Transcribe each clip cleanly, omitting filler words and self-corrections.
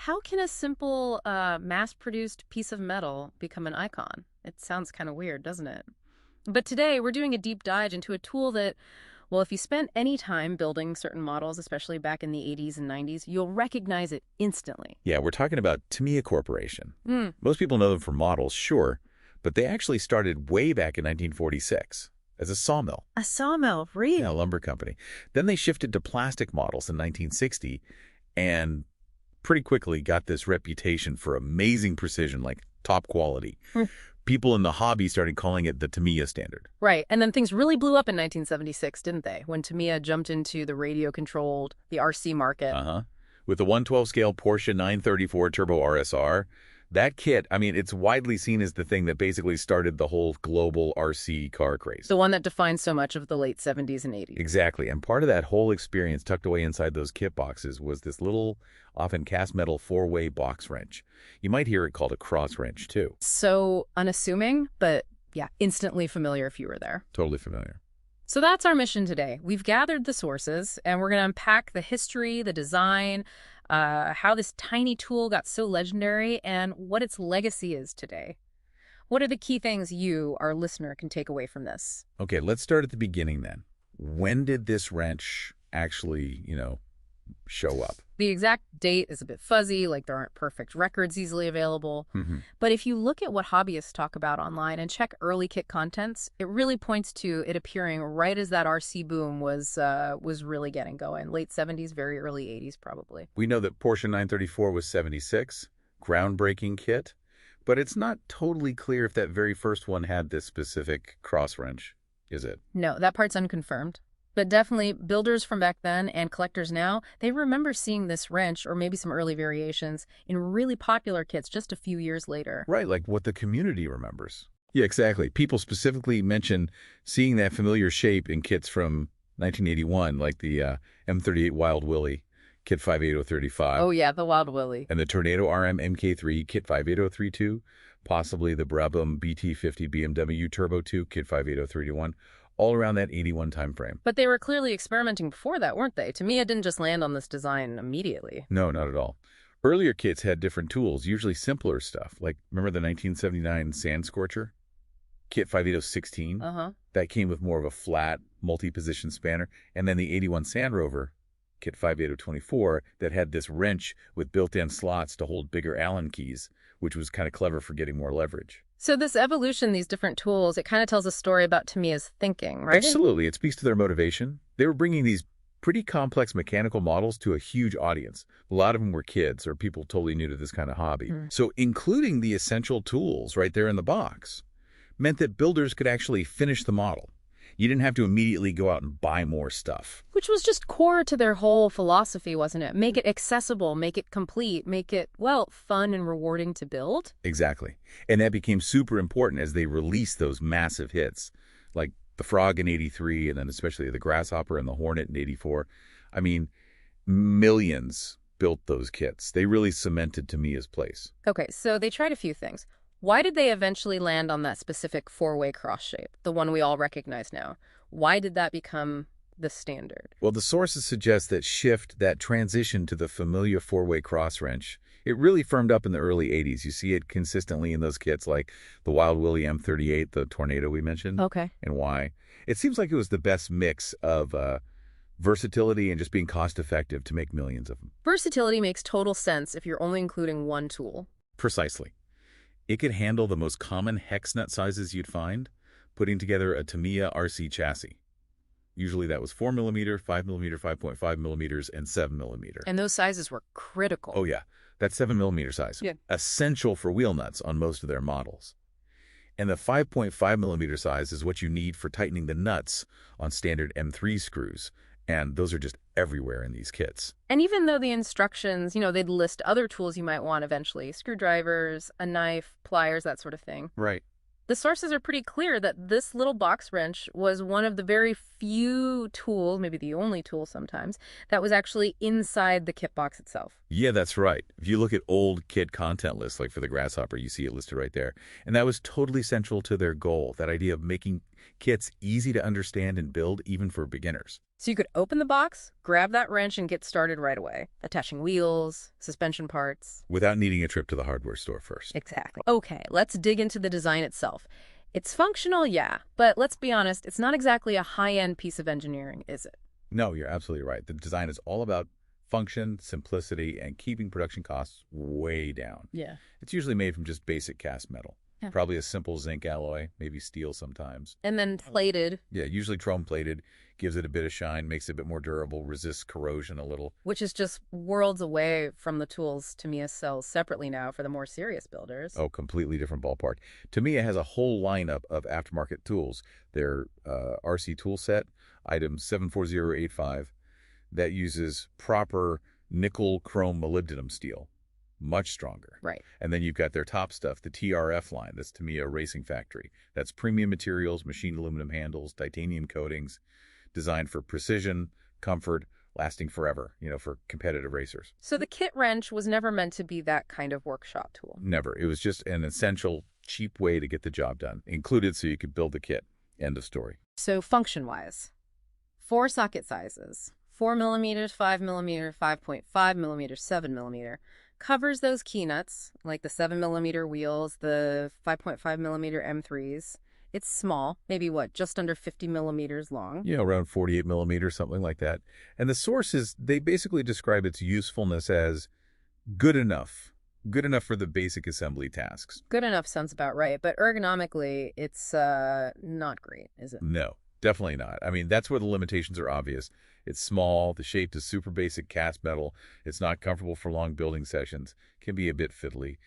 how can a simple mass-produced piece of metal become an icon? It sounds kind of weird, doesn't it? But today we're doing a deep dive into a tool that, well, if you spent any time building certain models, especially back in the 80s and 90s, you'll recognize it instantly. Yeah, we're talking about Tamiya Corporation. Mm. Most people know them for models, sure, but they actually started way back in 1946 as a sawmill. A sawmill, really? Yeah, a lumber company. Then they shifted to plastic models in 1960 and pretty quickly got this reputation for amazing precision, like top quality. People in the hobby started calling it the Tamiya standard. Right, and then things really blew up in 1976, didn't they? When Tamiya jumped into the radio-controlled, the RC market. With the 112 scale Porsche 934 Turbo RSR, that kit, I mean, it's widely seen as the thing that basically started the whole global RC car craze. The one that defined so much of the late 70s and 80s. Exactly, and part of that whole experience tucked away inside those kit boxes was this little, often cast metal four-way box wrench. You might hear it called a cross wrench, too. So unassuming, but yeah, instantly familiar if you were there. Totally familiar. So that's our mission today. We've gathered the sources, and we're going to unpack the history, the design, how this tiny tool got so legendary, and what its legacy is today. What are the key things you, our listener, can take away from this? Okay, let's start at the beginning then. When did this wrench actually, show up? The exact date is a bit fuzzy, like there aren't perfect records easily available. But if you look at what hobbyists talk about online and check early kit contents, it really points to it appearing right as that RC boom was really getting going. Late 70s, very early 80s, probably. We know that Porsche 934 was 76, groundbreaking kit, but it's not totally clear if that very first one had this specific cross wrench, is it? No, that part's unconfirmed. But definitely, builders from back then and collectors now, they remember seeing this wrench, or maybe some early variations, in really popular kits just a few years later. Right, like what the community remembers. Yeah, exactly. People specifically mention seeing that familiar shape in kits from 1981, like the M38 Wild Willie, Kit 58035. Oh yeah, the Wild Willie. And the Tornado RM MK3, Kit 58032, possibly the Brabham BT50 BMW Turbo 2, Kit 58031. All around that 81 time frame. But they were clearly experimenting before that, weren't they? Tamiya didn't just land on this design immediately. No, not at all. Earlier kits had different tools, usually simpler stuff. Like, remember the 1979 Sand Scorcher? Kit 58016? That came with more of a flat, multi-position spanner. And then the 81 Sand Rover, Kit 58024, that had this wrench with built-in slots to hold bigger Allen keys, which was kind of clever for getting more leverage. So this evolution, these different tools, it kind of tells a story about Tamiya's thinking, right? Absolutely. It speaks to their motivation. They were bringing these pretty complex mechanical models to a huge audience. A lot of them were kids or people totally new to this kind of hobby. So including the essential tools right there in the box meant that builders could actually finish the model. You didn't have to immediately go out and buy more stuff. Which was just core to their whole philosophy, wasn't it? Make it accessible, make it complete, make it, well, fun and rewarding to build. Exactly. And that became super important as they released those massive hits, like the Frog in 83, and then especially the Grasshopper and the Hornet in 84. I mean, millions built those kits. They really cemented Tamiya's place. Okay, so they tried a few things. Why did they eventually land on that specific four-way cross shape, the one we all recognize now? Why did that become the standard? Well, the sources suggest that shift, that transition to the familiar four-way cross wrench, it really firmed up in the early 80s. You see it consistently in those kits like the Wild Willie M38, the Tornado we mentioned. Okay. And why? It seems like it was the best mix of versatility and just being cost-effective to make millions of them. Versatility makes total sense if you're only including one tool. Precisely. It could handle the most common hex nut sizes you'd find, putting together a Tamiya RC chassis. Usually that was 4mm, 5mm, 5.5mm, and 7mm. And those sizes were critical. Oh yeah, that 7mm size. Yeah. Essential for wheel nuts on most of their models. And the 5.5mm size is what you need for tightening the nuts on standard M3 screws. And those are just everywhere in these kits. And even though the instructions, they'd list other tools you might want eventually, screwdrivers, a knife, pliers, that sort of thing. Right. The sources are pretty clear that this little box wrench was one of the very few tools, maybe the only tool sometimes, that was actually inside the kit box itself. Yeah, that's right. If you look at old kit content lists, like for the Grasshopper, you see it listed right there. And that was totally central to their goal, that idea of making Kit's easy to understand and build even for beginners. So you could open the box, grab that wrench, and get started right away, attaching wheels, suspension parts. Without needing a trip to the hardware store first. Exactly. Okay, let's dig into the design itself. It's functional, yeah, but let's be honest, it's not exactly a high-end piece of engineering, is it? No, you're absolutely right. The design is all about function, simplicity, and keeping production costs way down. Yeah. It's usually made from just basic cast metal. Yeah. Probably a simple zinc alloy, maybe steel sometimes. And then plated. Yeah, usually chrome plated, gives it a bit of shine, makes it a bit more durable, resists corrosion a little. Which is just worlds away from the tools Tamiya sells separately now for the more serious builders. Oh, completely different ballpark. Tamiya has a whole lineup of aftermarket tools. Their RC tool set, item 74085, that uses proper nickel chrome molybdenum steel. Much stronger. Right. And then you've got their top stuff, the TRF line, that's Tamiya Racing Factory. That's premium materials, machined aluminum handles, titanium coatings, designed for precision, comfort, lasting forever, for competitive racers. So the kit wrench was never meant to be that kind of workshop tool? Never. It was just an essential, cheap way to get the job done, included so you could build the kit. End of story. So function-wise, 4 socket sizes, 4mm, 5mm, 5.5mm, 7mm, covers those key nuts, like the 7mm wheels, the 5.5mm M3s. It's small, maybe just under 50 millimeters long? Yeah, around 48 millimeters, something like that. And the sources, they basically describe its usefulness as good enough. Good enough for the basic assembly tasks. Good enough sounds about right, but ergonomically, it's not great, is it? No, definitely not. I mean, that's where the limitations are obvious. It's small, the shape is super basic cast metal, it's not comfortable for long building sessions, can be a bit fiddly,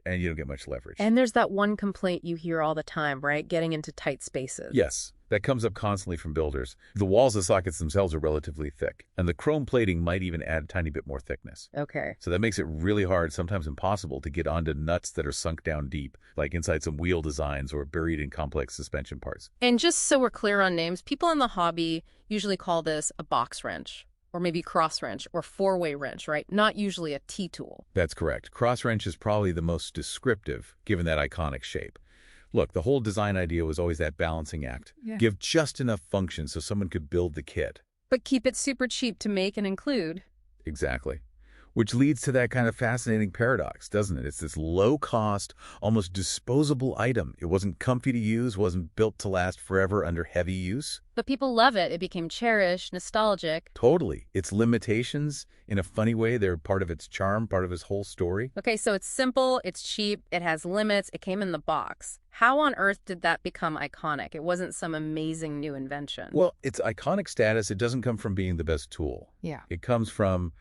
and you don't get much leverage. And there's that one complaint you hear all the time, right? Getting into tight spaces. Yes, that comes up constantly from builders. The walls of sockets themselves are relatively thick, and the chrome plating might even add a tiny bit more thickness. Okay. So that makes it really hard, sometimes impossible, to get onto nuts that are sunk down deep, like inside some wheel designs or buried in complex suspension parts. And just so we're clear on names, people in the hobby usually call this a box wrench, or maybe cross wrench, or four-way wrench, right? Not usually a T-tool. That's correct. Cross wrench is probably the most descriptive, given that iconic shape. Look, the whole design idea was always that balancing act. Yeah. Give just enough function so someone could build the kit. But keep it super cheap to make and include. Exactly. Which leads to that kind of fascinating paradox, doesn't it? It's this low-cost, almost disposable item. It wasn't comfy to use, wasn't built to last forever under heavy use. But people love it. It became cherished, nostalgic. Totally. Its limitations, in a funny way, they're part of its charm, part of its whole story. Okay, so it's simple, it's cheap, it has limits, it came in the box. How on earth did that become iconic? It wasn't some amazing new invention. Well, its iconic status, it doesn't come from being the best tool. Yeah. It comes from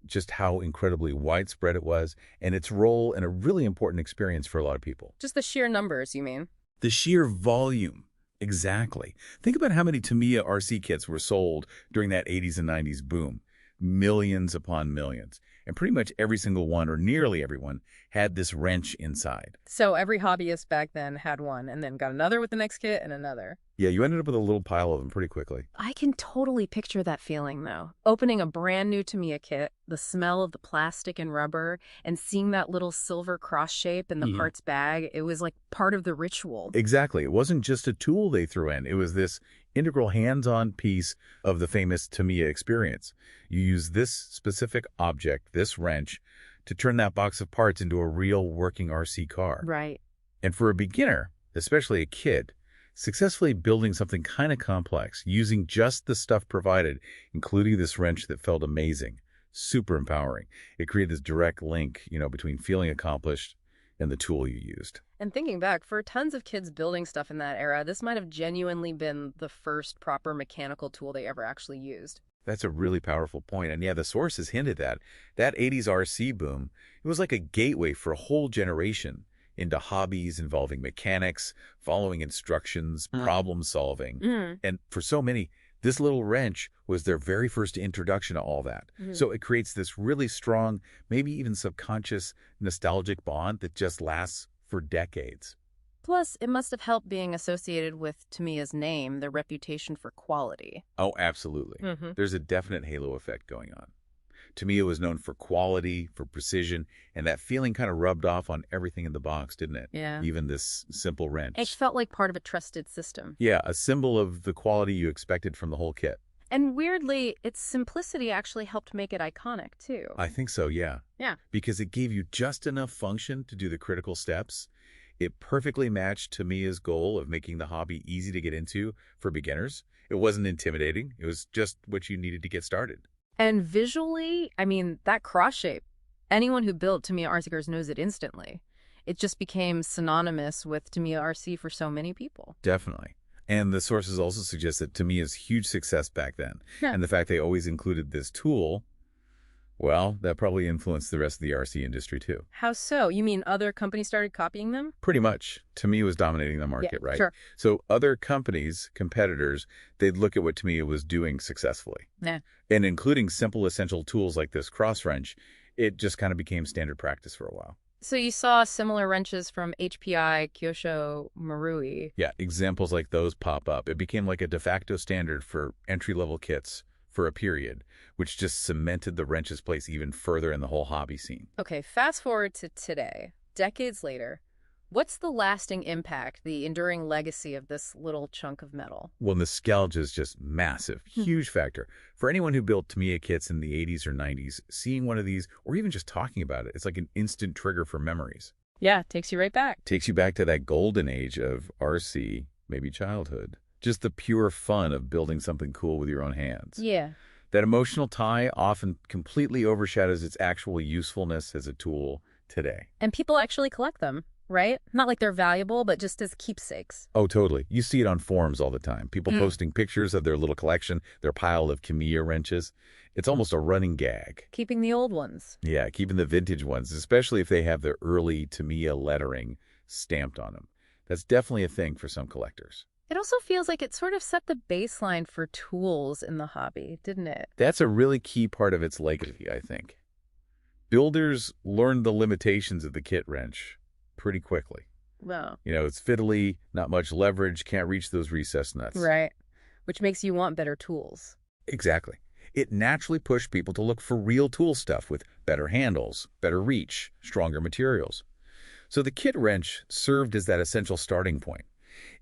just how incredibly widespread it was and its role in a really important experience for a lot of people. Just the sheer numbers, you mean? The sheer volume. Exactly. Think about how many Tamiya RC kits were sold during that 80s and 90s boom. Millions upon millions. And pretty much every single one, or nearly everyone, had this wrench inside. So every hobbyist back then had one, and then got another with the next kit and another. Yeah, you ended up with a little pile of them pretty quickly. I can totally picture that feeling, though. Opening a brand new Tamiya kit, the smell of the plastic and rubber, and seeing that little silver cross shape in the parts bag, it was like part of the ritual. Exactly. It wasn't just a tool they threw in. It was this integral hands-on piece of the famous Tamiya experience. You use this specific object, this wrench, to turn that box of parts into a real working RC car. Right. And for a beginner, especially a kid, successfully building something kind of complex, using just the stuff provided, including this wrench that felt amazing, super empowering. It created this direct link, between feeling accomplished and the tool you used. And thinking back, for tons of kids building stuff in that era, this might have genuinely been the first proper mechanical tool they ever actually used. That's a really powerful point. And yeah, the sources hinted that 80s RC boom, it was like a gateway for a whole generation into hobbies involving mechanics, following instructions, problem solving. And for so many, this little wrench was their very first introduction to all that. So it creates this really strong, maybe even subconscious, nostalgic bond that just lasts for decades. Plus, it must have helped being associated with Tamiya's name, their reputation for quality. Oh, absolutely. There's a definite halo effect going on. Tamiya was known for quality, for precision, and that feeling kind of rubbed off on everything in the box, didn't it? Yeah. Even this simple wrench. It felt like part of a trusted system. Yeah, a symbol of the quality you expected from the whole kit. And weirdly, its simplicity actually helped make it iconic, too. I think so, yeah. Yeah. Because it gave you just enough function to do the critical steps. It perfectly matched Tamiya's goal of making the hobby easy to get into for beginners. It wasn't intimidating. It was just what you needed to get started. And visually, I mean, that cross shape, anyone who built Tamiya RCers knows it instantly. It just became synonymous with Tamiya RC for so many people. Definitely. And the sources also suggest that Tamiya's huge success back then, and the fact they always included this tool, well, that probably influenced the rest of the RC industry too. How so? You mean other companies started copying them? Pretty much. Tamiya was dominating the market, right? Sure. So other companies, competitors, they'd look at what Tamiya was doing successfully. Yeah. And including simple essential tools like this cross wrench, it just kind of became standard practice for a while. So you saw similar wrenches from HPI, Kyosho, Marui. Yeah, examples like those pop up. It became like a de facto standard for entry-level kits for a period, which just cemented the wrench's place even further in the whole hobby scene. Okay, fast forward to today, decades later. What's the lasting impact, the enduring legacy of this little chunk of metal? Well, nostalgia is just massive, huge factor. For anyone who built Tamiya kits in the 80s or 90s, seeing one of these, or even just talking about it, it's like an instant trigger for memories. Yeah, takes you right back. Takes you back to that golden age of RC, maybe childhood. Just the pure fun of building something cool with your own hands. Yeah. That emotional tie often completely overshadows its actual usefulness as a tool today. And people actually collect them, right? Not like they're valuable, but just as keepsakes. Oh, totally. You see it on forums all the time. People posting pictures of their little collection, their pile of Tamiya wrenches. It's almost a running gag. Keeping the old ones. Yeah, keeping the vintage ones, especially if they have the early Tamiya lettering stamped on them. That's definitely a thing for some collectors. It also feels like it sort of set the baseline for tools in the hobby, didn't it? That's a really key part of its legacy, I think. Builders learned the limitations of the kit wrench pretty quickly. Wow. You know, it's fiddly, not much leverage, can't reach those recessed nuts. Right. Which makes you want better tools. Exactly. It naturally pushed people to look for real tool stuff with better handles, better reach, stronger materials. So the kit wrench served as that essential starting point.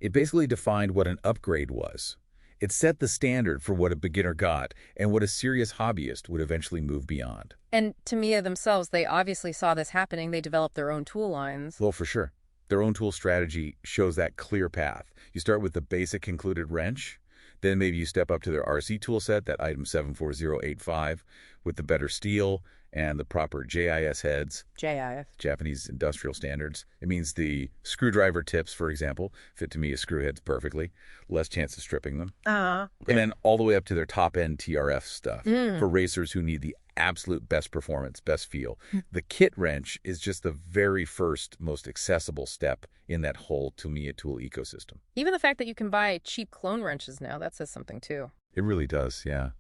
It basically defined what an upgrade was. It set the standard for what a beginner got and what a serious hobbyist would eventually move beyond. And Tamiya themselves, they obviously saw this happening. They developed their own tool lines. Well, for sure. Their own tool strategy shows that clear path. You start with the basic included wrench, then maybe you step up to their RC tool set, that item 74085, with the better steel and the proper JIS heads. JIF. Japanese industrial standards. It means the screwdriver tips, for example, fit Tamiya screw heads perfectly, less chance of stripping them. And then all the way up to their top-end TRF stuff for racers who need the absolute best performance, best feel. The kit wrench is just the very first, most accessible step in that whole Tamiya tool ecosystem. Even the fact that you can buy cheap clone wrenches now, that says something too. It really does, yeah.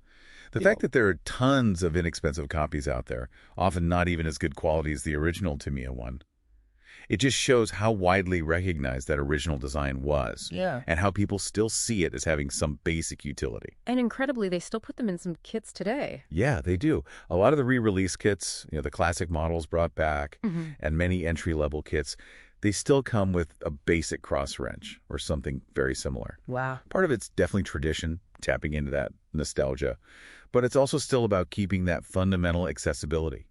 The fact that there are tons of inexpensive copies out there, often not even as good quality as the original Tamiya one, it just shows how widely recognized that original design was. Yeah. And how people still see it as having some basic utility. And incredibly, they still put them in some kits today. Yeah, they do. A lot of the re-release kits, the classic models brought back, and many entry-level kits, they still come with a basic cross wrench or something very similar. Wow. Part of it's definitely tradition, tapping into that nostalgia, but it's also still about keeping that fundamental accessibility,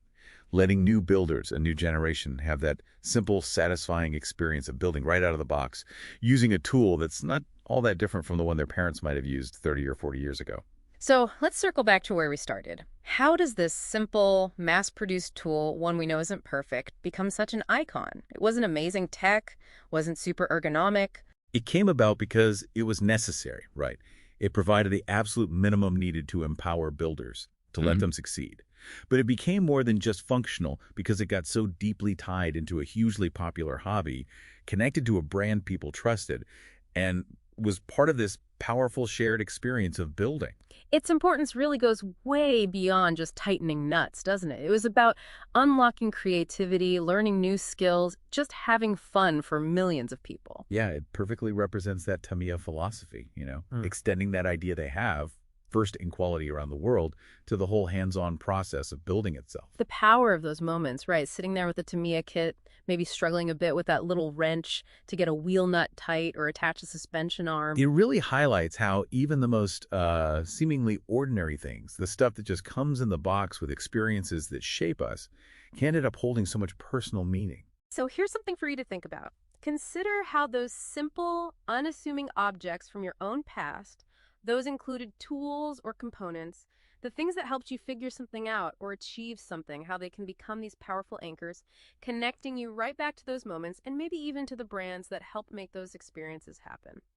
letting new builders, a new generation, have that simple, satisfying experience of building right out of the box, using a tool that's not all that different from the one their parents might have used 30 or 40 years ago. So let's circle back to where we started. How does this simple, mass-produced tool, one we know isn't perfect, become such an icon? It wasn't amazing tech, wasn't super ergonomic. It came about because it was necessary, right? It provided the absolute minimum needed to empower builders, to let them succeed. But it became more than just functional because it got so deeply tied into a hugely popular hobby, connected to a brand people trusted, and was part of this powerful shared experience of building. Its importance really goes way beyond just tightening nuts, doesn't it? It was about unlocking creativity, learning new skills, just having fun for millions of people. Yeah, it perfectly represents that Tamiya philosophy, extending that idea they have first in quality around the world, to the whole hands-on process of building itself. The power of those moments, right? Sitting there with the Tamiya kit, maybe struggling a bit with that little wrench to get a wheel nut tight or attach a suspension arm. It really highlights how even the most seemingly ordinary things, the stuff that just comes in the box with experiences that shape us, can end up holding so much personal meaning. So here's something for you to think about. Consider how those simple, unassuming objects from your own past, those included tools or components, the things that helped you figure something out or achieve something, how they can become these powerful anchors, connecting you right back to those moments and maybe even to the brands that helped make those experiences happen.